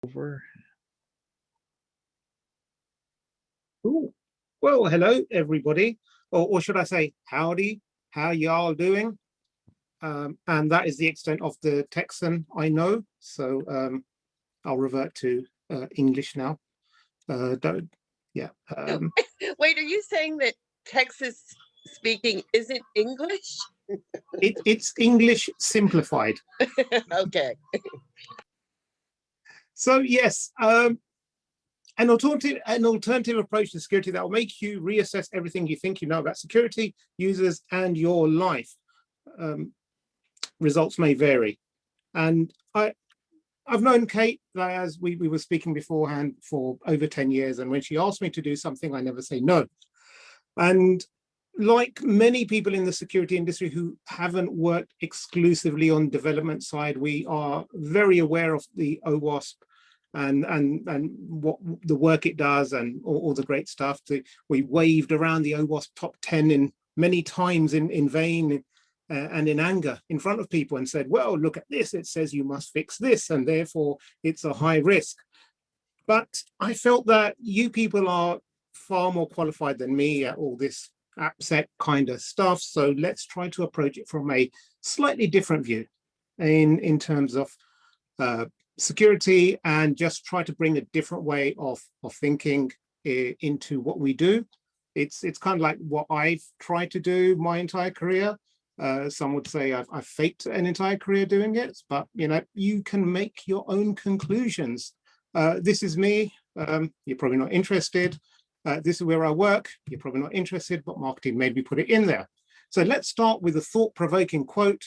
Over. Ooh. Well, hello, everybody, or should I say howdy, how y'all doing? And that is the extent of the Texan I know, so I'll revert to English now. Don't, yeah. Wait, are you saying that Texas speaking isn't English? It's English simplified. Okay. So yes, an alternative approach to security that will make you reassess everything you think you know about security, users, and your life. Results may vary. And I've known Kate, as we were speaking beforehand, for over 10 years. And when she asked me to do something, I never say no. And like many people in the security industry who haven't worked exclusively on development side, we are very aware of the OWASP and what the work it does and all the great stuff. We waved around the OWASP top 10 in many times in vain and in anger in front of people and said, well, look at this, it says you must fix this and therefore it's a high risk. But I felt that you people are far more qualified than me at all this AppSec kind of stuff. So let's try to approach it from a slightly different view in terms of security, and just try to bring a different way of thinking into what we do. It's kind of like what I've tried to do my entire career. Some would say I've faked an entire career doing it, but you can make your own conclusions. This is me. You're probably not interested. This is where I work. You're probably not interested, but marketing made me put it in there. So let's start with a thought-provoking quote.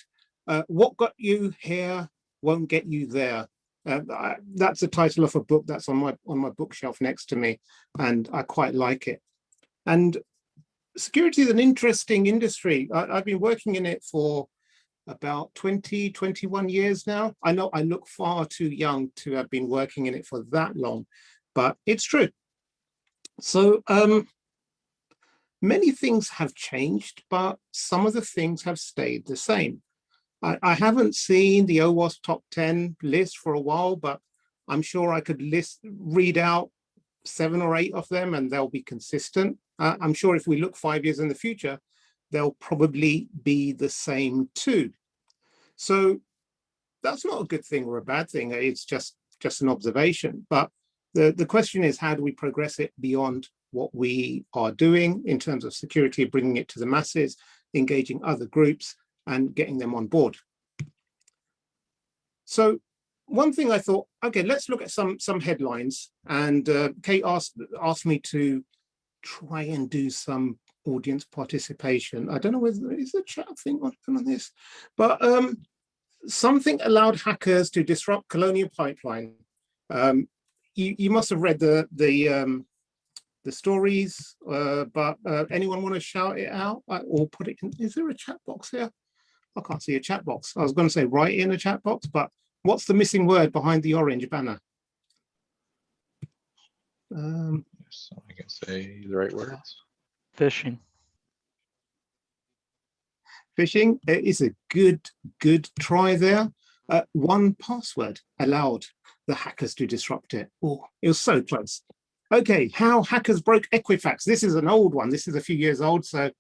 What got you here won't get you there. That's the title of a book that's on my bookshelf next to me, and I quite like it. And security is an interesting industry. I've been working in it for about 21 years now. I know I look far too young to have been working in it for that long, but it's true. So many things have changed, but some of the things have stayed the same. I haven't seen the OWASP top 10 list for a while, but I'm sure I could read out 7 or 8 of them and they'll be consistent. I'm sure if we look 5 years in the future, they'll probably be the same too. So that's not a good thing or a bad thing. It's just an observation. But the question is, how do we progress it beyond what we are doing in terms of security, bringing it to the masses, engaging other groups, and getting them on board? So one thing I thought, okay, let's look at some headlines. And Kate asked me to try and do some audience participation. I don't know whether there is a chat thing on this, but something allowed hackers to disrupt Colonial Pipeline. You must have read the stories, but anyone want to shout it out or put it in? Is there a chat box here? I can't see a chat box. I was going to say write in a chat box, but what's the missing word behind the orange banner? So I can say the right words. Phishing. Phishing is a good try there. 1Password allowed the hackers to disrupt it. Oh, it was so close. Okay, how hackers broke Equifax. This is an old one. This is a few years old. So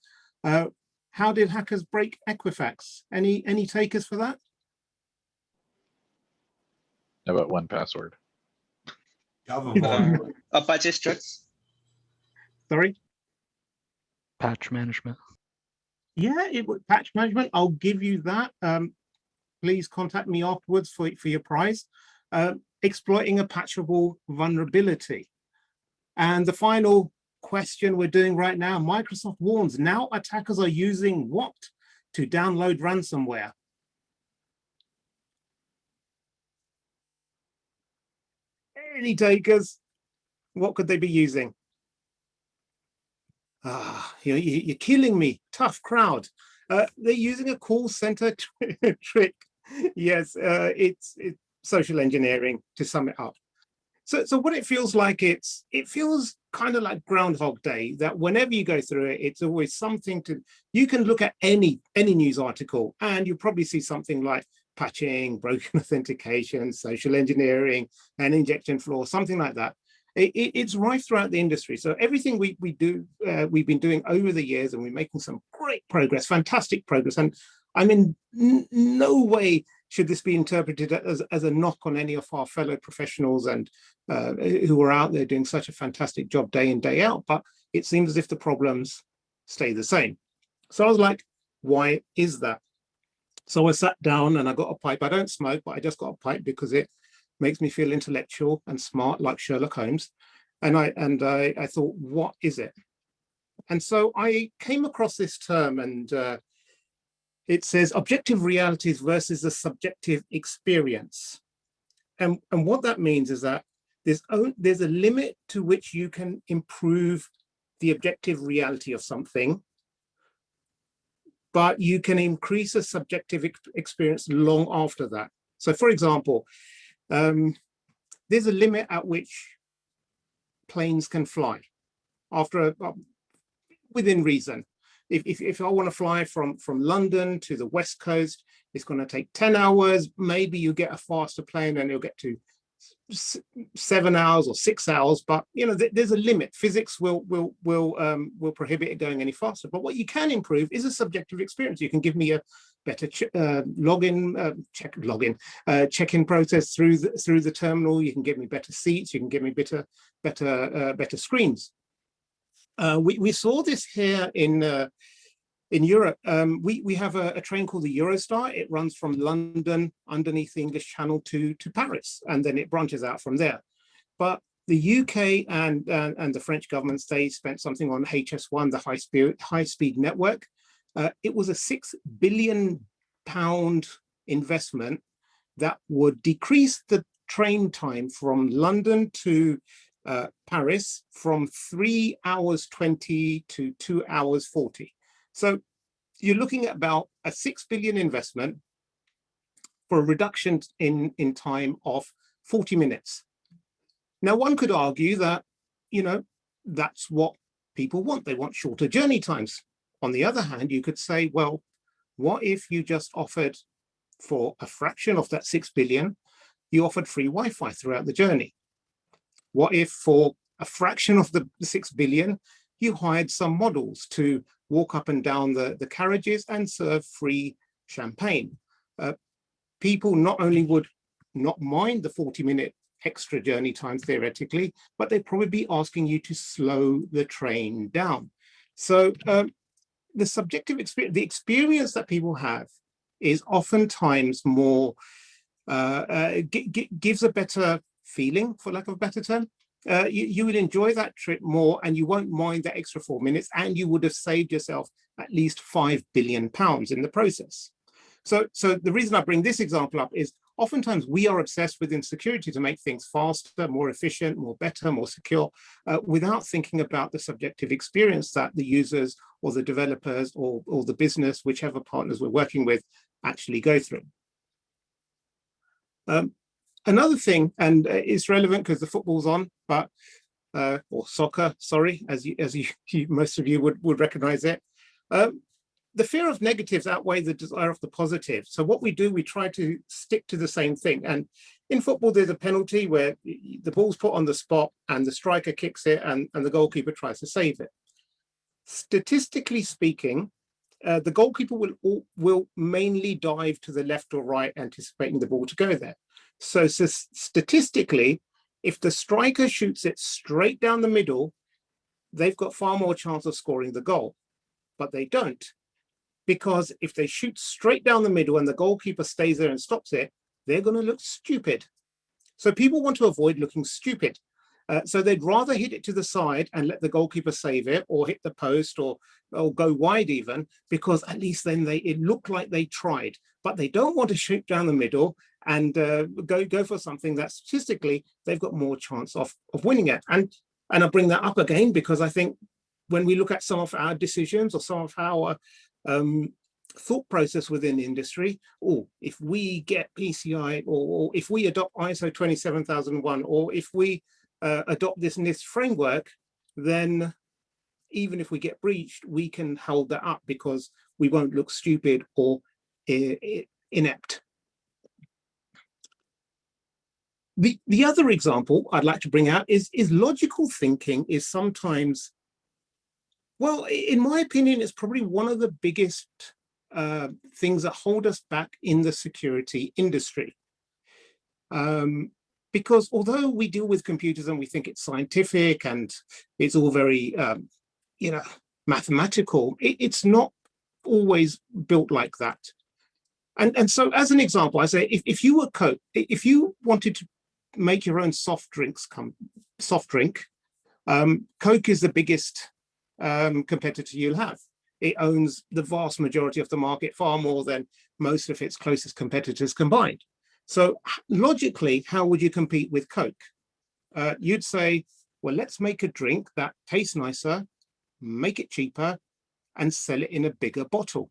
how did hackers break Equifax? Any takers for that? How about 1Password? Apache struts. Sorry? Patch management. Yeah, it would patch management. I'll give you that. Please contact me afterwards for your prize. Exploiting a patchable vulnerability. And the final question we're doing right now, Microsoft warns now attackers are using what to download ransomware? Any takers? What could they be using? You're killing me. Tough crowd. They're using a call center trick. Yes, it's social engineering, to sum it up. So what it feels like, it feels kind of like Groundhog Day, that whenever you go through it, it's always something you can look at any news article and you'll probably see something like patching, broken authentication, social engineering, and injection flaw, something like that. It's rife throughout the industry. So everything we do, we've been doing over the years, and we're making some great progress, fantastic progress. And I mean, no way should this be interpreted as a knock on any of our fellow professionals and who are out there doing such a fantastic job day in, day out. But it seems as if the problems stay the same. So I was like, why is that? So I sat down and I got a pipe. I don't smoke, but I just got a pipe because it makes me feel intellectual and smart like Sherlock Holmes. And I thought, what is it? And so I came across this term, and it says objective realities versus the subjective experience. And what that means is that there's a limit to which you can improve the objective reality of something, but you can increase a subjective experience long after that. So for example, there's a limit at which planes can fly after within reason. If I want to fly from London to the West Coast, it's going to take 10 hours. Maybe you get a faster plane and you'll get to 7 hours or 6 hours, but you know there's a limit. Physics will prohibit it going any faster. But what you can improve is a subjective experience. You can give me a better check-in process through the terminal. You can give me better seats. You can give me better screens. We saw this here in Europe. We have a train called the Eurostar. It runs from London underneath the English Channel to Paris, and then it branches out from there. But the UK and the French governments, they spent something on HS1, the high-speed network. It was a £6 billion investment that would decrease the train time from London to Paris from 3 hours 20 to 2 hours 40. So you're looking at about a 6 billion investment for a reduction in time of 40 minutes. Now, one could argue that, you know, that's what people want. They want shorter journey times. On the other hand, you could say, well, what if you just offered, for a fraction of that 6 billion, you offered free Wi-Fi throughout the journey? What if for a fraction of the 6 billion, you hired some models to walk up and down the carriages and serve free champagne? People not only would not mind the 40-minute extra journey time theoretically, but they'd probably be asking you to slow the train down. So the subjective experience, the experience that people have is oftentimes more, gives a better feeling, for lack of a better term. You will enjoy that trip more, and you won't mind that extra 4 minutes, and you would have saved yourself at least £5 billion in the process. So the reason I bring this example up is oftentimes we are obsessed with insecurity to make things faster, more efficient, more better, more secure, without thinking about the subjective experience that the users or the developers or the business, whichever partners we're working with, actually go through. Another thing, and it's relevant because the football's on, but or soccer, sorry, as you most of you would recognize it. The fear of negatives outweigh the desire of the positive. So what we do, we try to stick to the same thing. And in football, there's a penalty where the ball's put on the spot and the striker kicks it and the goalkeeper tries to save it. Statistically speaking, the goalkeeper will mainly dive to the left or right, anticipating the ball to go there. So statistically, if the striker shoots it straight down the middle, they've got far more chance of scoring the goal, but they don't. Because if they shoot straight down the middle and the goalkeeper stays there and stops it, they're going to look stupid. So people want to avoid looking stupid. So they'd rather hit it to the side and let the goalkeeper save it, or hit the post, or go wide even, because at least then it looked like they tried. But they don't want to shoot down the middle and go for something that statistically they've got more chance of winning it. And I bring that up again because I think when we look at some of our decisions or some of our thought process within the industry, if we get PCI, or if we adopt ISO 27001, or if we adopt this NIST framework, then even if we get breached, we can hold that up because we won't look stupid or inept. The other example I'd like to bring out is logical thinking is sometimes, well, in my opinion, it's probably one of the biggest things that hold us back in the security industry. Because although we deal with computers and we think it's scientific and it's all very, mathematical, it's not always built like that. And so as an example, I say, if you were Coke, if you wanted to make your own soft drink, Coke is the biggest competitor you'll have. It owns the vast majority of the market, far more than most of its closest competitors combined. So logically, how would you compete with Coke? You'd say, well, let's make a drink that tastes nicer, make it cheaper, and sell it in a bigger bottle.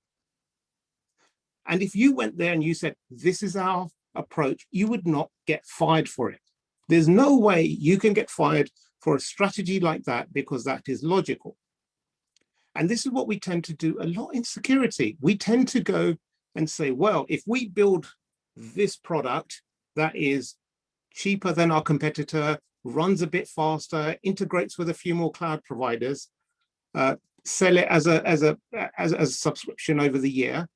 And if you went there and you said, this is our approach, you would not get fired for it. There's no way you can get fired for a strategy like that, because that is logical. And this is what we tend to do a lot in security. We tend to go and say, well, if we build this product that is cheaper than our competitor, runs a bit faster, integrates with a few more cloud providers, sell it as a subscription over the year,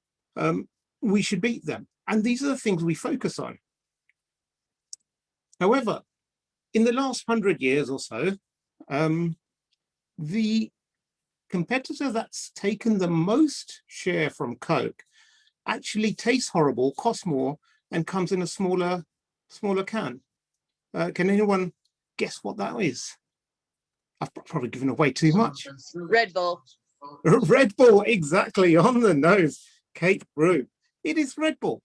we should beat them. And these are the things we focus on. However, in the last 100 years or so, the competitor that's taken the most share from Coke actually tastes horrible, costs more, and comes in a smaller can. Can anyone guess what that is? I've probably given away too much. Red Bull. Red Bull, exactly, on the nose. Kate Brew. It is Red Bull.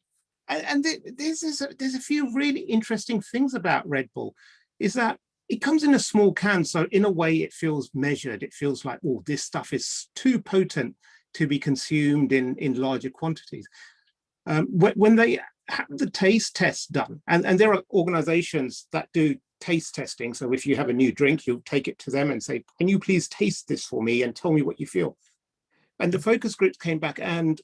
And there's a few really interesting things about Red Bull, is that it comes in a small can, so in a way it feels measured. It feels like, oh, this stuff is too potent to be consumed in larger quantities. When they have the taste test done, and there are organizations that do taste testing. So if you have a new drink, you'll take it to them and say, can you please taste this for me and tell me what you feel? And the focus groups came back, and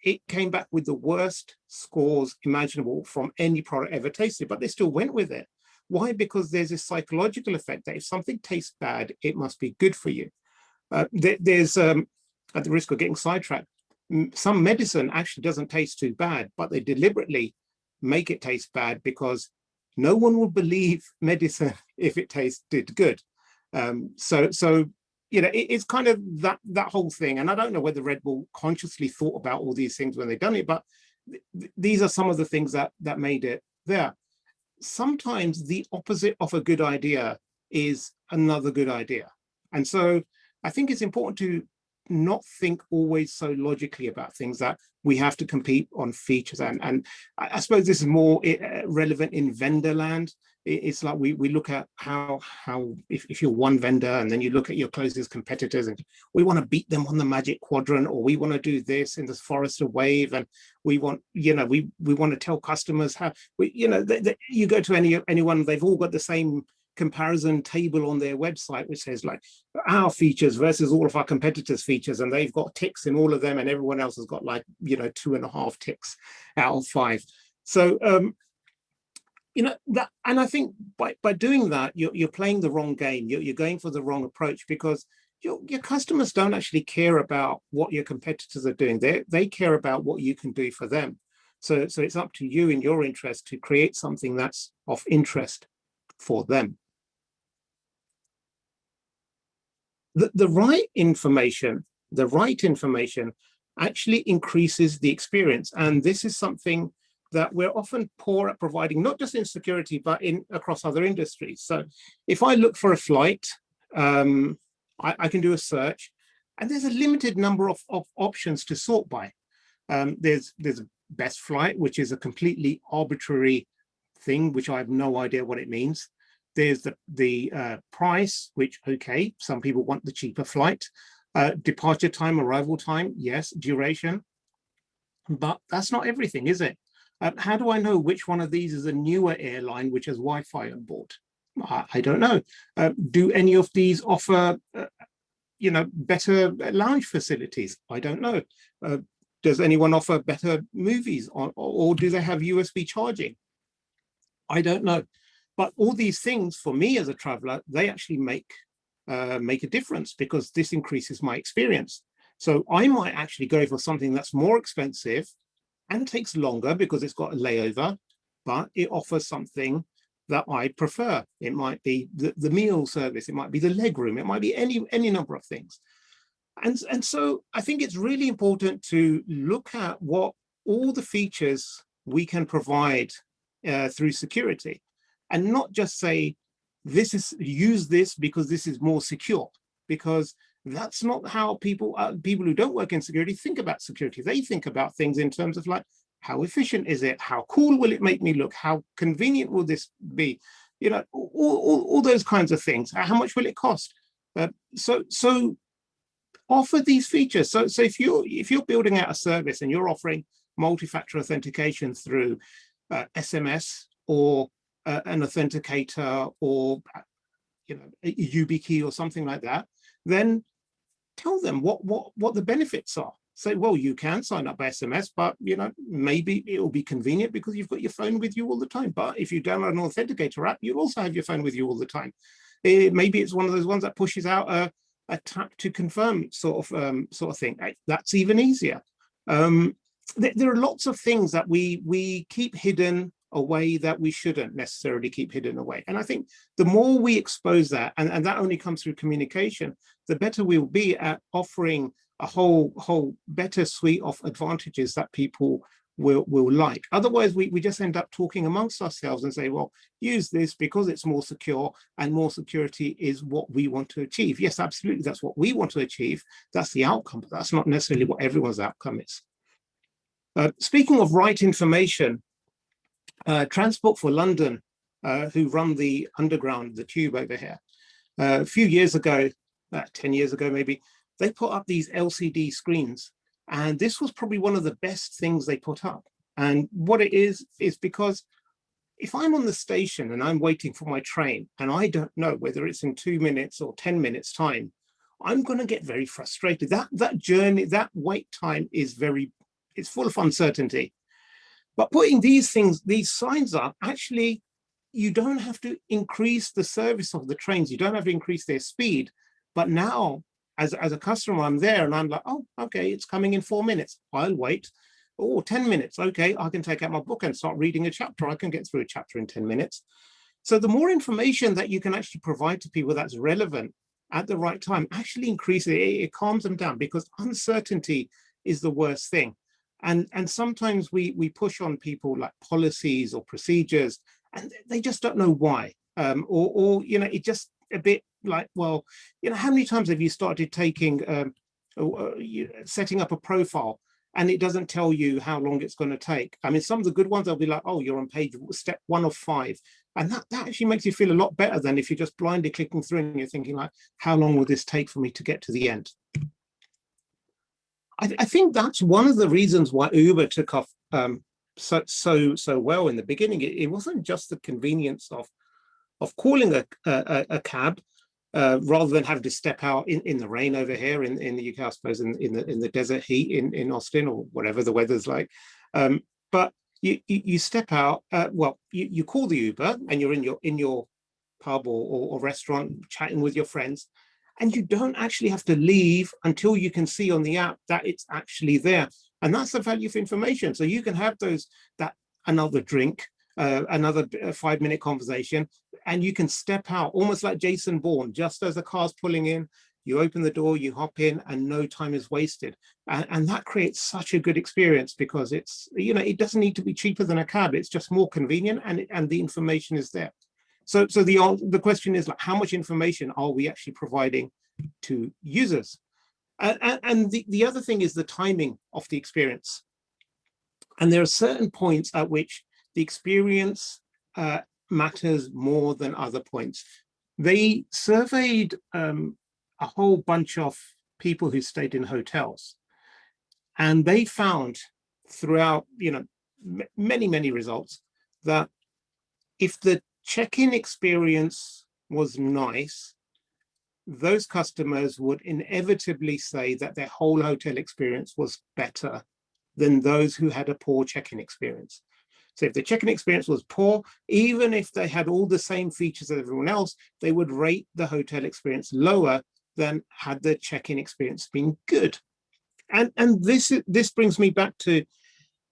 it came back with the worst scores imaginable from any product ever tasted, but they still went with it. Why? Because there's a psychological effect that if something tastes bad, it must be good for you. There's, at the risk of getting sidetracked, some medicine actually doesn't taste too bad, but they deliberately make it taste bad because no one will believe medicine if it tasted good. So it's kind of that whole thing. And I don't know whether Red Bull consciously thought about all these things when they've done it, but these are some of the things that made it there. Sometimes the opposite of a good idea is another good idea. And so I think it's important to not think always so logically about things, that we have to compete on features. And I suppose this is more relevant in vendor land. It's like we look at how if you're one vendor and then you look at your closest competitors and we want to beat them on the magic quadrant, or we want to do this in the Forrester Wave, and we want, we want to tell customers how, you go to anyone, they've all got the same comparison table on their website, which says like our features versus all of our competitors' features, and they've got ticks in all of them, and everyone else has got like 2.5 ticks out of 5. So that, and I think by doing that, you're playing the wrong game. You're going for the wrong approach, because your customers don't actually care about what your competitors are doing. They care about what you can do for them. So it's up to you, in your interest, to create something that's of interest for them. The right information actually increases the experience. And this is something that we're often poor at providing, not just in security, but across other industries. So if I look for a flight, I can do a search, and there's a limited number of options to sort by. There's a best flight, which is a completely arbitrary thing, which I have no idea what it means. There's the price, which, okay, some people want the cheaper flight. Departure time, arrival time, yes. Duration, but that's not everything, is it? How do I know which one of these is a newer airline which has Wi-Fi on board? I don't know. Do any of these offer, better lounge facilities? I don't know. Does anyone offer better movies, or do they have USB charging? I don't know. But all these things for me as a traveler, they actually make a difference because this increases my experience. So I might actually go for something that's more expensive and takes longer because it's got a layover, but it offers something that I prefer. It might be the meal service, it might be the leg room, it might be any number of things. And so I think it's really important to look at what all the features we can provide through security, and not just say, use this because this is more secure, because that's not how people who don't work in security think about security. They think about things in terms of like, how efficient is it? How cool will it make me look? How convenient will this be? You know, all those kinds of things. How much will it cost? So offer these features. So if you're building out a service and you're offering multi-factor authentication through SMS or an authenticator or a YubiKey or something like that, then tell them what the benefits are. Say, well, you can sign up by SMS, but maybe it will be convenient because you've got your phone with you all the time. But if you download an authenticator app, you'll also have your phone with you all the time. Maybe it's one of those ones that pushes out a tap to confirm sort of thing. That's even easier. There are lots of things that we keep hidden away that we shouldn't necessarily keep hidden away. And I think the more we expose that, and that only comes through communication, the better we'll be at offering a whole better suite of advantages that people will like. Otherwise, we just end up talking amongst ourselves and say, well, use this because it's more secure, and more security is what we want to achieve. Yes, absolutely, that's what we want to achieve. That's the outcome, but that's not necessarily what everyone's outcome is. Speaking of right information, Transport for London, who run the underground, the tube over here, a few years ago, 10 years ago maybe, they put up these LCD screens. And this was probably one of the best things they put up. And what it is because if I'm on the station and I'm waiting for my train and I don't know whether it's in 2 minutes or 10 minutes time, I'm going to get very frustrated. That journey, that wait time is it's full of uncertainty. But putting these signs up, actually, you don't have to increase the service of the trains. You don't have to increase their speed. But now, as a customer, I'm there and I'm like, oh, okay, it's coming in 4 minutes. I'll wait. Oh, 10 minutes. Okay, I can take out my book and start reading a chapter. I can get through a chapter in 10 minutes. So the more information that you can actually provide to people that's relevant at the right time actually increases it calms them down, because uncertainty is the worst thing. And sometimes we push on people like policies or procedures, and they just don't know why. Or it just a bit like, well, how many times have you started taking, setting up a profile and it doesn't tell you how long it's going to take? I mean, some of the good ones, they'll be like, oh, you're on step 1 of 5. And that actually makes you feel a lot better than if you're just blindly clicking through and you're thinking like, how long will this take for me to get to the end? I think that's one of the reasons why Uber took off so well in the beginning. It wasn't just the convenience of calling a cab rather than having to step out in the rain over here in the UK, I suppose, in the desert heat in Austin or whatever the weather's like. But you step out. You call the Uber and you're in your pub or restaurant chatting with your friends. And you don't actually have to leave until you can see on the app that it's actually there. And that's the value of information. So you can have another drink, another 5-minute conversation, and you can step out almost like Jason Bourne, just as the car's pulling in, you open the door, you hop in, and no time is wasted. And that creates such a good experience because it's, it doesn't need to be cheaper than a cab. It's just more convenient and the information is there. So the question is, like, how much information are we actually providing to users? And the other thing is the timing of the experience. And there are certain points at which the experience matters more than other points. They surveyed a whole bunch of people who stayed in hotels, and they found throughout, many results, that if the check-in experience was nice, those customers would inevitably say that their whole hotel experience was better than those who had a poor check-in experience. So if the check-in experience was poor, even if they had all the same features as everyone else, they would rate the hotel experience lower than had the check-in experience been good. And this brings me back to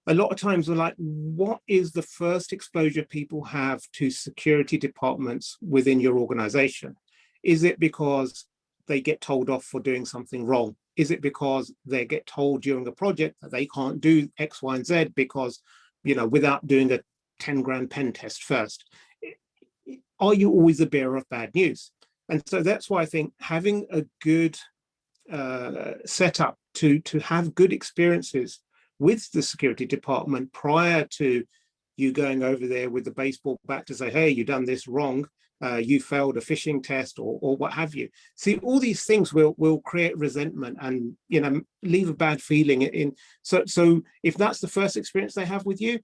a lot of times we're like, what is the first exposure people have to security departments within your organization? Is it because they get told off for doing something wrong? Is it because they get told during a project that they can't do X, Y, and Z because, without doing a 10 grand pen test first? Are you always the bearer of bad news? And so that's why I think having a good setup to have good experiences with the security department prior to you going over there with the baseball bat to say, hey, you've done this wrong, you failed a phishing test or what have you. See, all these things will create resentment and leave a bad feeling in. So if that's the first experience they have with you,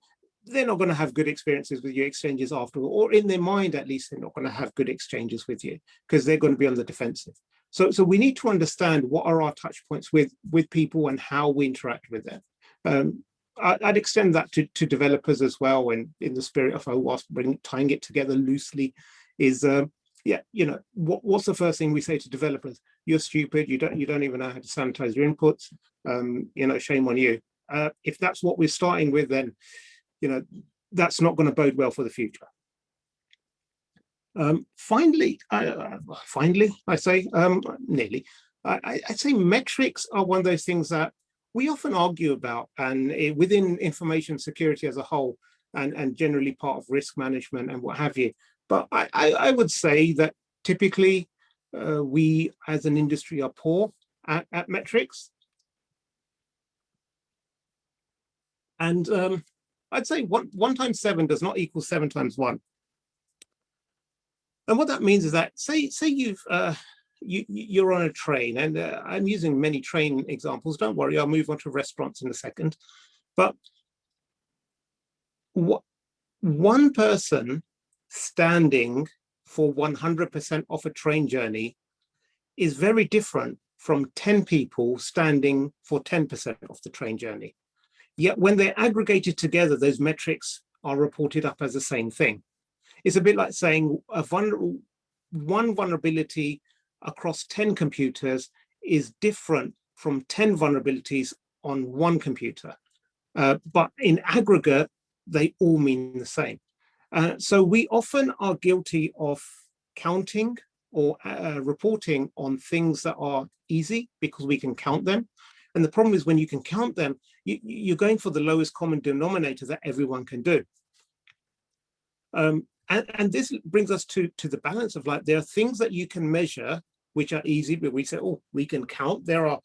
they're not going to have good experiences with your exchanges afterward, or in their mind at least they're not going to have good exchanges with you because they're going to be on the defensive. So we need to understand what are our touch points with people and how we interact with them. I'd extend that to developers as well, and in the spirit of OWASP, tying it together loosely is what's the first thing we say to developers? You're stupid, you don't even know how to sanitize your inputs, shame on you. If that's what we're starting with, then that's not going to bode well for the future. Finally, I say nearly, I'd say metrics are one of those things that we often argue about, and within information security as a whole, and generally part of risk management and what have you. But I would say that typically we as an industry are poor at metrics. And I'd say 1 times 7 does not equal 7 times 1. And what that means is that say you're on a train, and I'm using many train examples. Don't worry, I'll move on to restaurants in a second. But one person standing for 100% off a train journey is very different from 10 people standing for 10% off the train journey. Yet when they're aggregated together, those metrics are reported up as the same thing. It's a bit like saying one vulnerability across 10 computers is different from 10 vulnerabilities on one computer. But in aggregate, they all mean the same. So we often are guilty of counting or reporting on things that are easy because we can count them. And the problem is when you can count them, you're going for the lowest common denominator that everyone can do. And this brings us to the balance of like, there are things that you can measure, which are easy, but we say, oh, we can count. There are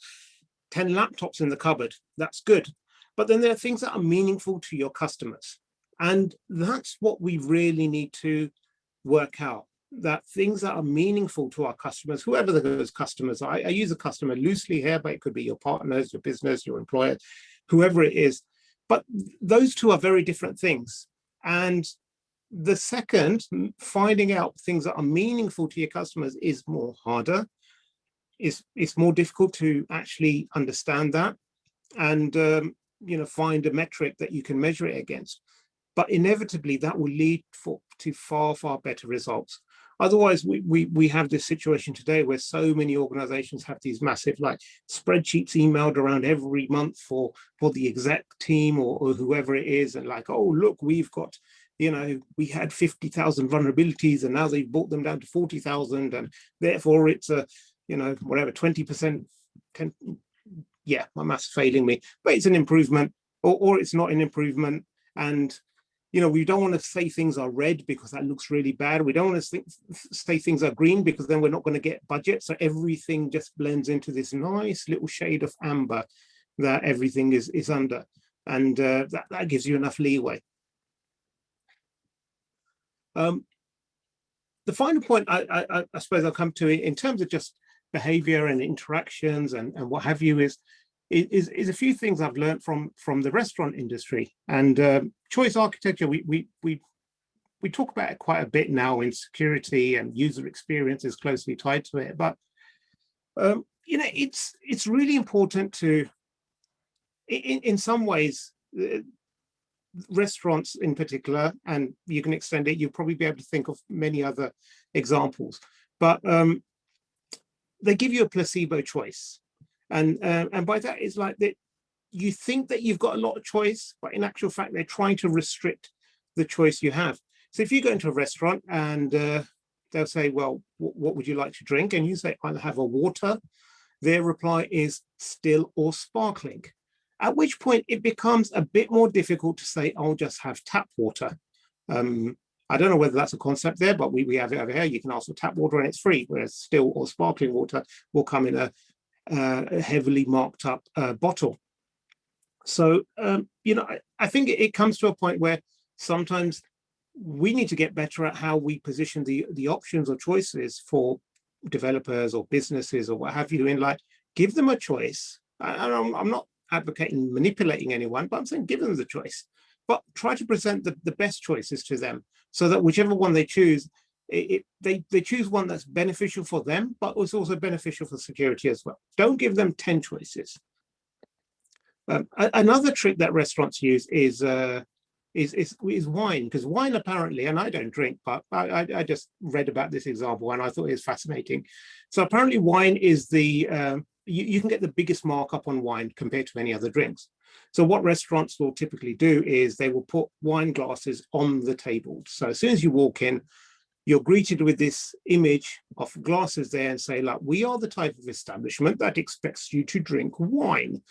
10 laptops in the cupboard. That's good. But then there are things that are meaningful to your customers. And that's what we really need to work out, that things that are meaningful to our customers, whoever those customers are. I use a customer loosely here, but it could be your partners, your business, your employer, whoever it is. But those two are very different things. And the second, finding out things that are meaningful to your customers is more harder. It's more difficult to actually understand that and find a metric that you can measure it against. But inevitably that will lead to far, far better results. Otherwise, we have this situation today where so many organizations have these massive like spreadsheets emailed around every month for the exec team or whoever it is, and like, oh, look, we've got, we had 50,000 vulnerabilities and now they've brought them down to 40,000, and therefore it's a, whatever, 20%, 10, yeah, my math's failing me, but it's an improvement or it's not an improvement. And we don't want to say things are red because that looks really bad. We don't want to say things are green because then we're not going to get budget. So everything just blends into this nice little shade of amber that everything is under. And that gives you enough leeway. The final point I suppose I'll come to in terms of just behavior and interactions and what have you is a few things I've learned from the restaurant industry. And choice architecture, we talk about it quite a bit now in security, and user experience is closely tied to it. But it's really important to, in some ways, restaurants in particular, and you can extend it, you'll probably be able to think of many other examples, but they give you a placebo choice. And by that is like that you think that you've got a lot of choice, but in actual fact, they're trying to restrict the choice you have. So if you go into a restaurant and they'll say, well, what would you like to drink? And you say, I'll have a water. Their reply is still or sparkling. At which point it becomes a bit more difficult to say, I'll just have tap water. I don't know whether that's a concept there, but we have it over here. You can ask for tap water and it's free, whereas still or sparkling water will come in a heavily marked up bottle. So, I think it comes to a point where sometimes we need to get better at how we position the options or choices for developers or businesses or what have you, in like, give them a choice. I'm not advocating manipulating anyone, but I'm saying give them the choice, but try to present the best choices to them so that whichever one they choose, they choose one that's beneficial for them, but it's also beneficial for security as well. Don't give them 10 choices. Another trick that restaurants use is wine, because wine apparently, and I don't drink, but I just read about this example and I thought it was fascinating. So apparently wine is you can get the biggest markup on wine compared to any other drinks. So what restaurants will typically do is they will put wine glasses on the table. So as soon as you walk in, you're greeted with this image of glasses there and say, like, we are the type of establishment that expects you to drink wine.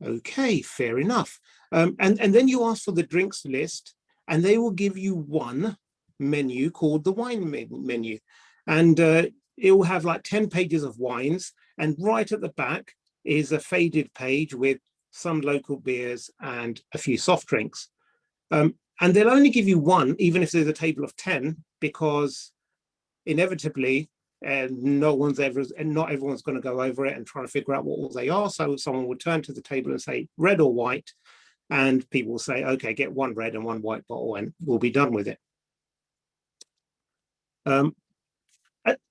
Okay, fair enough. And then you ask for the drinks list and they will give you one menu called the wine menu. And it will have like 10 pages of wines. And right at the back is a faded page with some local beers and a few soft drinks. And they'll only give you one, even if there's a table of 10, because inevitably, not everyone's going to go over it and try to figure out what all they are. So someone will turn to the table and say red or white, and people will say, okay, get one red and one white bottle and we'll be done with it.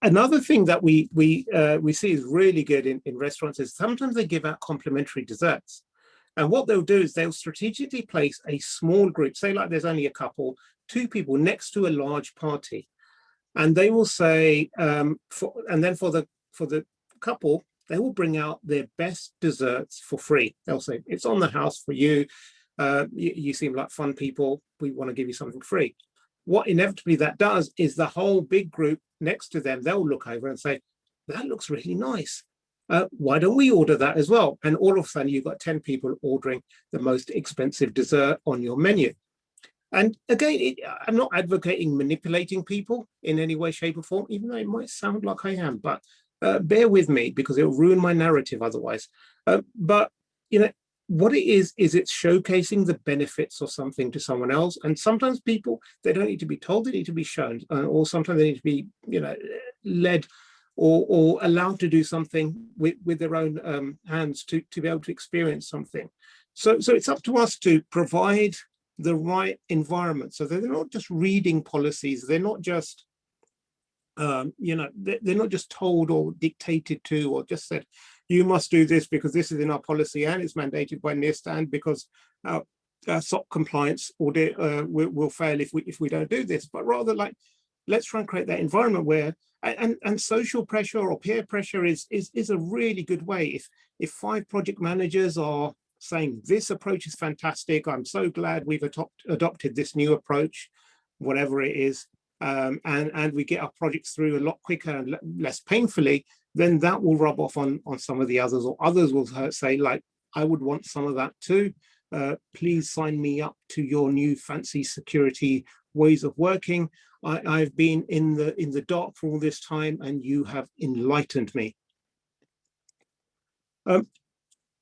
Another thing that we see is really good in restaurants is sometimes they give out complimentary desserts. And what they'll do is they'll strategically place a small group, say like there's only a couple, 2 people next to a large party. And they will say, for the couple, they will bring out their best desserts for free. They'll say, it's on the house for you. You seem like fun people. We want to give you something free. What inevitably that does is the whole big group next to them, they'll look over and say, that looks really nice. Why don't we order that as well? And all of a sudden you've got 10 people ordering the most expensive dessert on your menu. And again, I'm not advocating manipulating people in any way, shape or form, even though it might sound like I am, but bear with me because it'll ruin my narrative otherwise. But, what it is it's showcasing the benefits of something to someone else. And sometimes people, they don't need to be told, they need to be shown, or sometimes they need to be, led or allowed to do something with their own hands to be able to experience something. So it's up to us to provide the right environment so that they're not just reading policies, they're not just they're not just told or dictated to or just said you must do this because this is in our policy and it's mandated by NIST and because our SOC compliance audit will fail if we don't do this, but rather like let's try and create that environment where and social pressure or peer pressure is a really good way. If 5 project managers are saying this approach is fantastic, I'm so glad we've adopted this new approach, whatever it is, and we get our projects through a lot quicker and less painfully, then that will rub off on some of the others, or others will say like, I would want some of that too. Please sign me up to your new fancy security ways of working. I've been in the dark for all this time and you have enlightened me.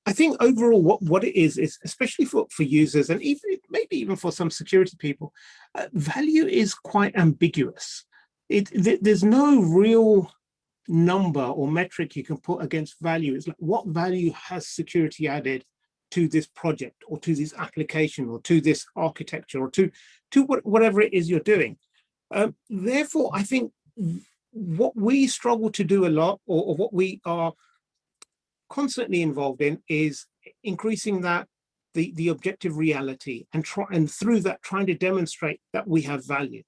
I think overall what it is especially for users and even maybe even for some security people, value is quite ambiguous. There's no real number or metric you can put against value. It's like, what value has security added to this project or to this application or to this architecture or to whatever it is you're doing? Therefore, I think what we struggle to do a lot, or what we are constantly involved in, is increasing that the objective reality and through that trying to demonstrate that we have value.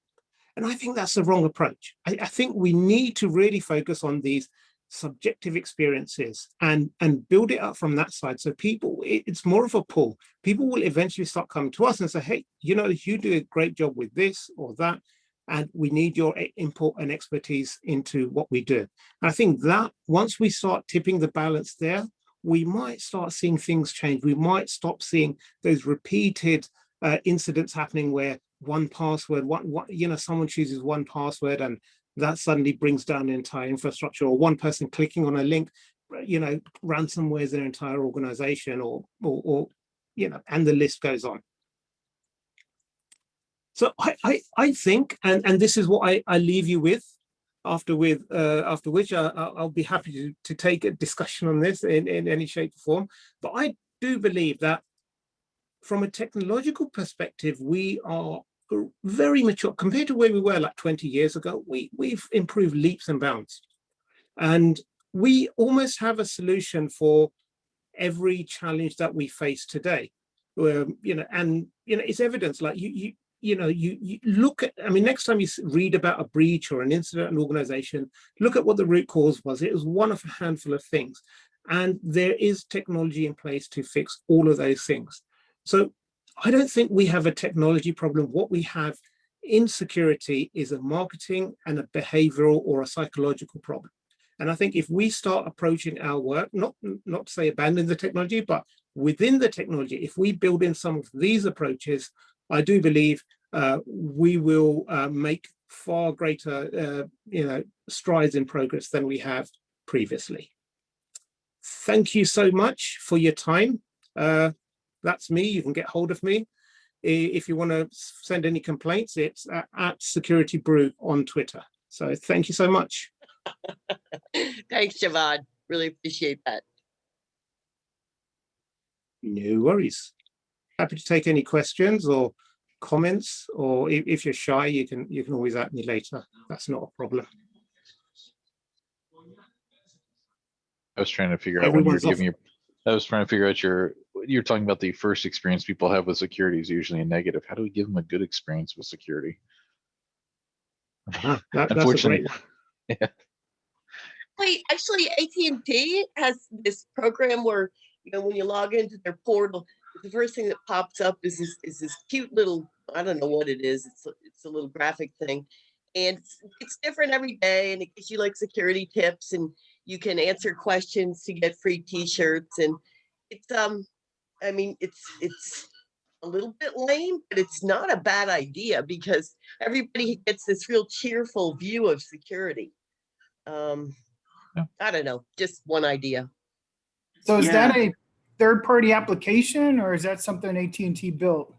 And I think that's the wrong approach. I think we need to really focus on these subjective experiences and build it up from that side. So people, it's more of a pull. People will eventually start coming to us and say, hey, you know, you do a great job with this or that, and we need your input and expertise into what we do. And I think that once we start tipping the balance there, we might start seeing things change. We might stop seeing those repeated incidents happening where one password, someone chooses one password and that suddenly brings down the entire infrastructure, or one person clicking on a link, ransomwares their entire organization, or and the list goes on. So I think, and this is what I leave you with, after which I'll be happy to take a discussion on this in any shape or form. But I do believe that from a technological perspective, we are very mature compared to where we were like 20 years ago. We've improved leaps and bounds, and we almost have a solution for every challenge that we face today. It's evidence. Like you look at, next time you read about a breach or an incident in an organization, look at what the root cause was. It was one of a handful of things, and there is technology in place to fix all of those things. So I don't think we have a technology problem. What we have in security is a marketing and a behavioral or a psychological problem. And I think if we start approaching our work, not to say abandon the technology, but within the technology, if we build in some of these approaches, I do believe we will make far greater strides in progress than we have previously. Thank you so much for your time. That's me. You can get hold of me. If you want to send any complaints, it's at Security Brew on Twitter. So thank you so much. Thanks, Javvid. Really appreciate that. No worries. Happy to take any questions or comments, or if you're shy, you can always at me later. That's not a problem. I was trying to figure out when you're giving your. I was trying to figure out you're talking about the first experience people have with security is usually a negative. How do we give them a good experience with security? Unfortunately, yeah. Actually, AT&T has this program where when you log into their portal, the first thing that pops up is this cute little, I don't know what it is. It's a little graphic thing, and it's different every day, and it gives you like security tips, and you can answer questions to get free T-shirts, and it's it's a little bit lame, but it's not a bad idea because everybody gets this real cheerful view of security. I don't know, just one idea. So is that a third-party application, or is that something AT&T built?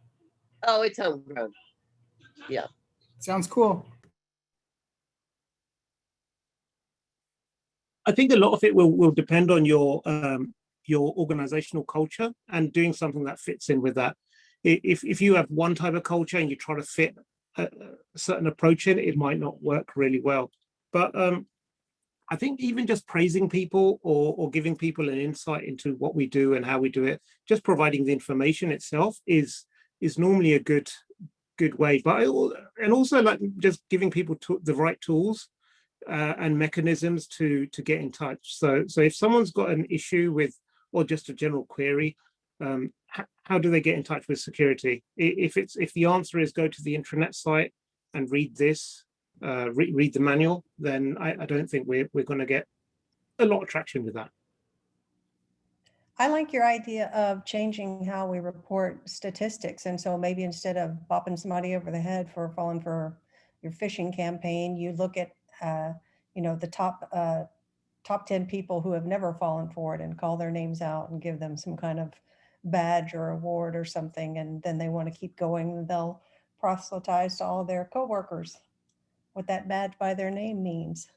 Oh, it's homegrown. Yeah. Sounds cool. I think a lot of it will depend on your organizational culture and doing something that fits in with that. If you have one type of culture and you try to fit a certain approach in, it might not work really well. But I think even just praising people or giving people an insight into what we do and how we do it, just providing the information itself is normally a good way. But and also like just giving people the right tools and mechanisms to get in touch. So if someone's got an issue with, or just a general query, how do they get in touch with security? If the answer is go to the intranet site and read this, read the manual, then I don't think we're going to get a lot of traction with that. I like your idea of changing how we report statistics. And so maybe instead of bopping somebody over the head for falling for your phishing campaign, you look at the top 10 people who have never fallen for it and call their names out and give them some kind of badge or award or something. And then they want to keep going, and they'll proselytize to all of their coworkers what that badge by their name means.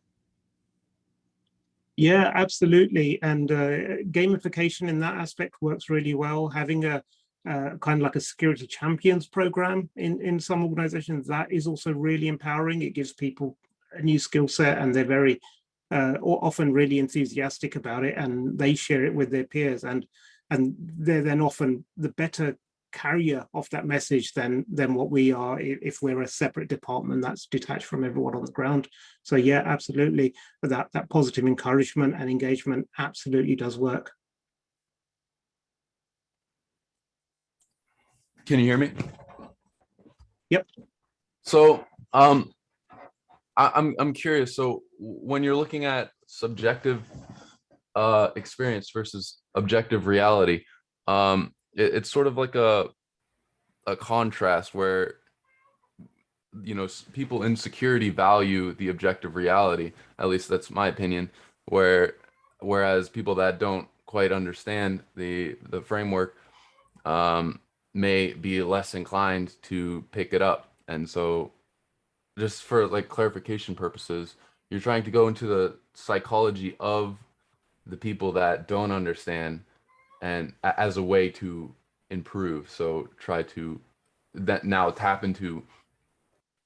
Yeah, absolutely. And gamification in that aspect works really well. Having a kind of like a security champions program in some organizations, that is also really empowering. It gives people a new skill set, and they're very often really enthusiastic about it, and they share it with their peers. And and they're then often the better carrier of that message than what we are if we're a separate department that's detached from everyone on the ground. So yeah, absolutely, that positive encouragement and engagement absolutely does work. Can you hear me? Yep. So I'm curious. So when you're looking at subjective experience versus objective reality, it's sort of like a contrast where, you know, people in security value the objective reality. At least that's my opinion. Whereas people that don't quite understand the framework may be less inclined to pick it up. And so, just for like clarification purposes, you're trying to go into the psychology of the people that don't understand, and as a way to improve. So try to that now tap into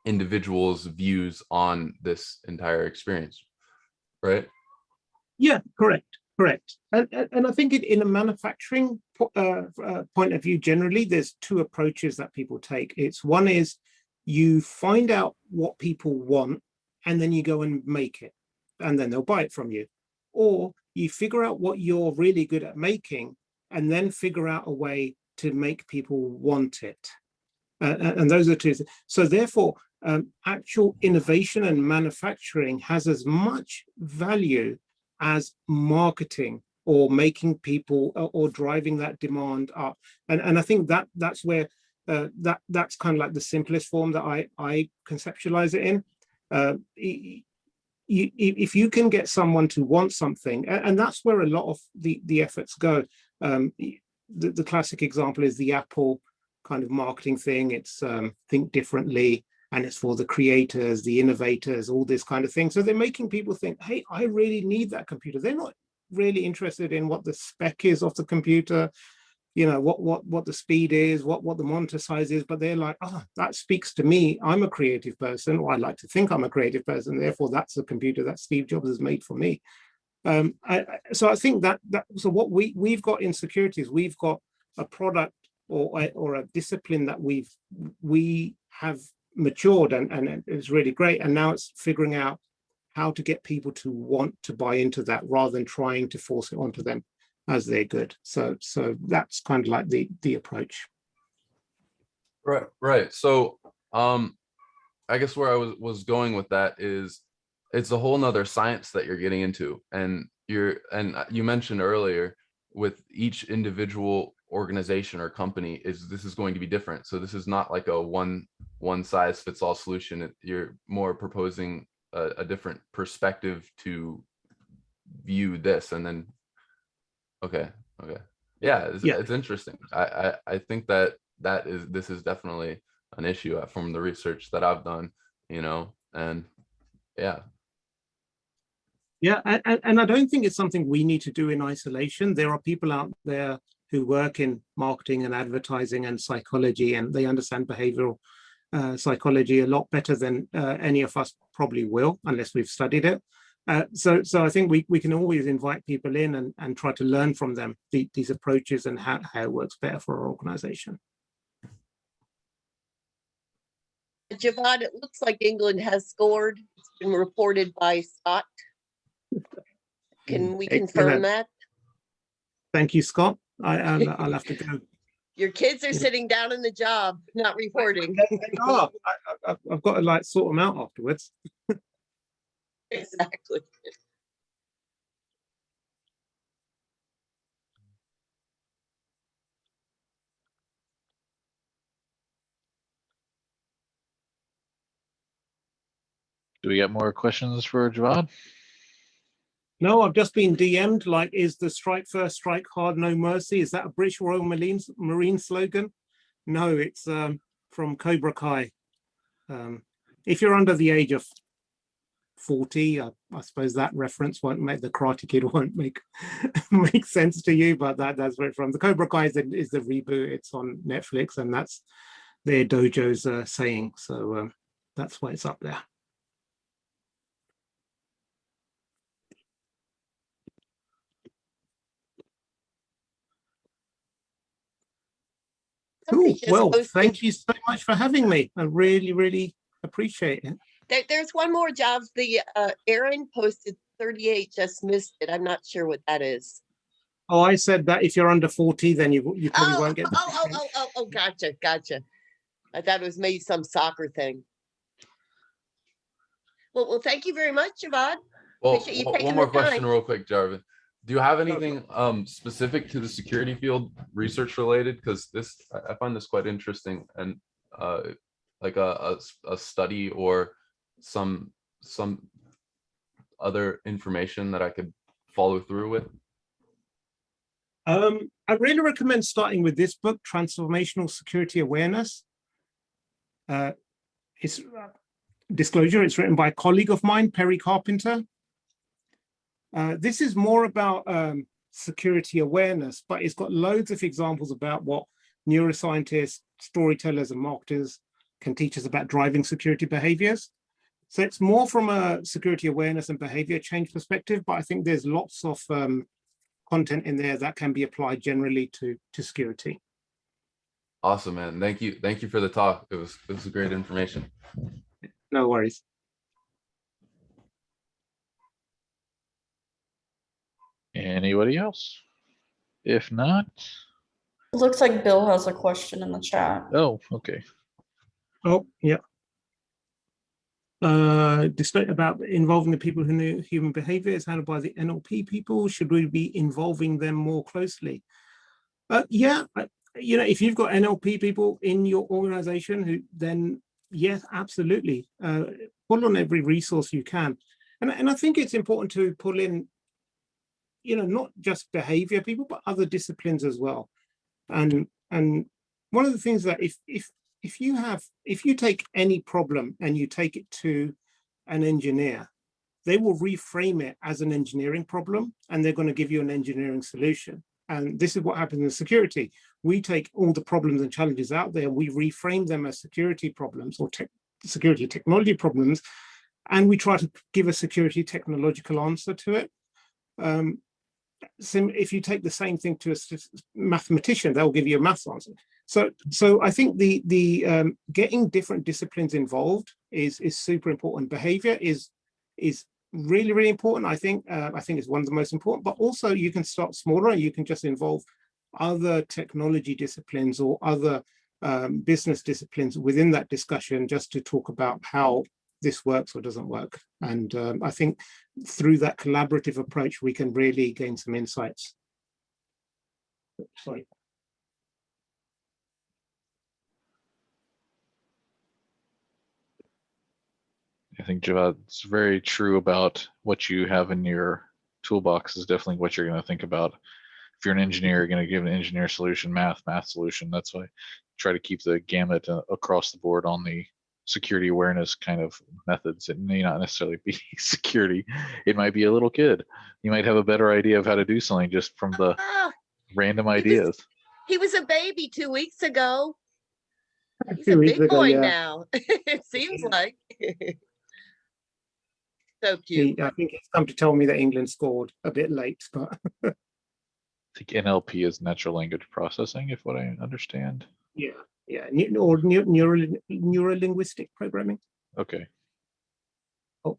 individuals' views on this entire experience, right? Yeah, correct. And I think in a manufacturing point of view, generally, there's two approaches that people take. One is you find out what people want, and then you go and make it, and then they'll buy it from you. Or you figure out what you're really good at making, and then figure out a way to make people want it. And those are two. So therefore, actual innovation and manufacturing has as much value as marketing or making people or driving that demand up. And I think that's where that's kind of like the simplest form that I conceptualize it in. If you can get someone to want something, and that's where a lot of the efforts go. The classic example is the Apple kind of marketing thing. It's think differently, and it's for the creators, the innovators, all this kind of thing. So they're making people think, hey, I really need that computer. They're not really interested in what the spec is of the computer, you know, what the speed is, what the monitor size is, but they're like, oh, that speaks to me. I'm a creative person, or I like to think I'm a creative person. Therefore, that's the computer that Steve Jobs has made for me. So I think that so what we've got in security is we've got a product or a discipline that we have matured, and it's really great. And now it's figuring out how to get people to want to buy into that rather than trying to force it onto them as they're good. So that's kind of like the approach. Right. So I guess where I was going with that is it's a whole nother science that you're getting into, and you mentioned earlier with each individual organization or company this is going to be different. So this is not like a one size fits all solution. You're more proposing a different perspective to view this, and then okay, yeah, it's interesting. I think this is definitely an issue from the research that I've done, you know, and yeah, and I don't think it's something we need to do in isolation. There are people out there who work in marketing and advertising and psychology, and they understand behavioral psychology a lot better than any of us probably will, unless we've studied it. So I think we can always invite people in and try to learn from them these approaches and how it works better for our organization. Javvid, it looks like England has scored. It's been reported by Scott. Can we confirm that? Thank you, Scott. I'll have to go. Your kids are sitting down in the job, not reporting. I've got to like sort them out afterwards. Exactly. Do we got more questions for Javvid? No, I've just been DM'd, like, is the strike first, strike hard, no mercy? Is that a British Royal Marine slogan? No, it's from Cobra Kai. If you're under the age of 40, I suppose that reference won't make the Karate Kid won't make sense to you, but that's where it's from. The Cobra Kai is the reboot. It's on Netflix, and that's their dojo's saying. So that's why it's up there. Cool. Somebody just Well, posted- thank you so much for having me. I really, really appreciate it. There's one more job. The Aaron posted 38, just missed it. I'm not sure what that is. Oh, I said that if you're under 40, then you probably Oh, won't get the gotcha. I thought it was maybe some soccer thing. Well, thank you very much, Javvid. Well, Appreciate you one taking more the question time. real quick, Jarvis. Do you have anything specific to the security field, research related? Because this, I find this quite interesting, and like a study or some other information that I could follow through with. I really recommend starting with this book, Transformational Security Awareness. It's disclosure, it's written by a colleague of mine, Perry Carpenter. This is more about security awareness, but it's got loads of examples about what neuroscientists, storytellers, and marketers can teach us about driving security behaviors. So it's more from a security awareness and behavior change perspective, but I think there's lots of content in there that can be applied generally to security. Awesome, man. Thank you for the talk. It was great information. No worries. Anybody else? If not, It looks like Bill has a question in the chat. oh, okay. Oh, yeah. Despite about involving the people who know human behavior is handled by the NLP people, should we be involving them more closely? Yeah, you know, if you've got NLP people in your organization, who then yes, absolutely, pull on every resource you can, and I think it's important to pull in, you know, not just behavior people, but other disciplines as well. And one of the things that if you take any problem and you take it to an engineer, they will reframe it as an engineering problem, and they're going to give you an engineering solution. And this is what happens in security. We take all the problems and challenges out there, we reframe them as security problems or security technology problems, and we try to give a security technological answer to it. So if you take the same thing to a mathematician, they'll give you a maths answer. So I think the getting different disciplines involved is super important. Behavior is really, really important. I think it's one of the most important, but also you can start smaller and you can just involve other technology disciplines or other business disciplines within that discussion, just to talk about how this works or doesn't work. And I think through that collaborative approach, we can really gain some insights. Sorry. I think Javad's very true about what you have in your toolbox is definitely what you're going to think about. If you're an engineer, you're going to give an engineer solution, math solution. That's why I try to keep the gamut across the board on the security awareness kind of methods. It may not necessarily be security. It might be a little kid. You might have a better idea of how to do something just from the random ideas. He was a baby 2 weeks ago. He's 2 a weeks big ago, boy yeah. now. It seems like. So cute. I think it's come to tell me that England scored a bit late, but I think NLP is natural language processing, if what I understand. yeah, or neuro-linguistic programming. Okay. Oh.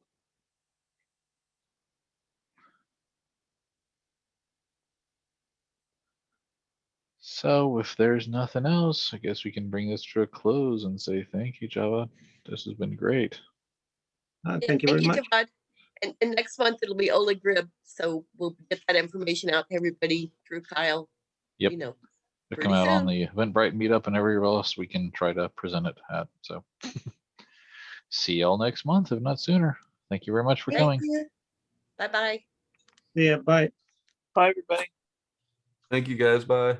So if there's nothing else, I guess we can bring this to a close and say thank you, Java. This has been great. Thank you very much. Javvid. And next month it'll be Ola Grib, so we'll get that information out to everybody through Kyle. Yep. You know, It'll pretty come out on soon. the Eventbrite meetup and everywhere else we can try to present it at. So see y'all next month, if not sooner. Thank you very much for coming. Bye-bye. Yeah, bye. Bye, everybody. Thank you guys. Bye.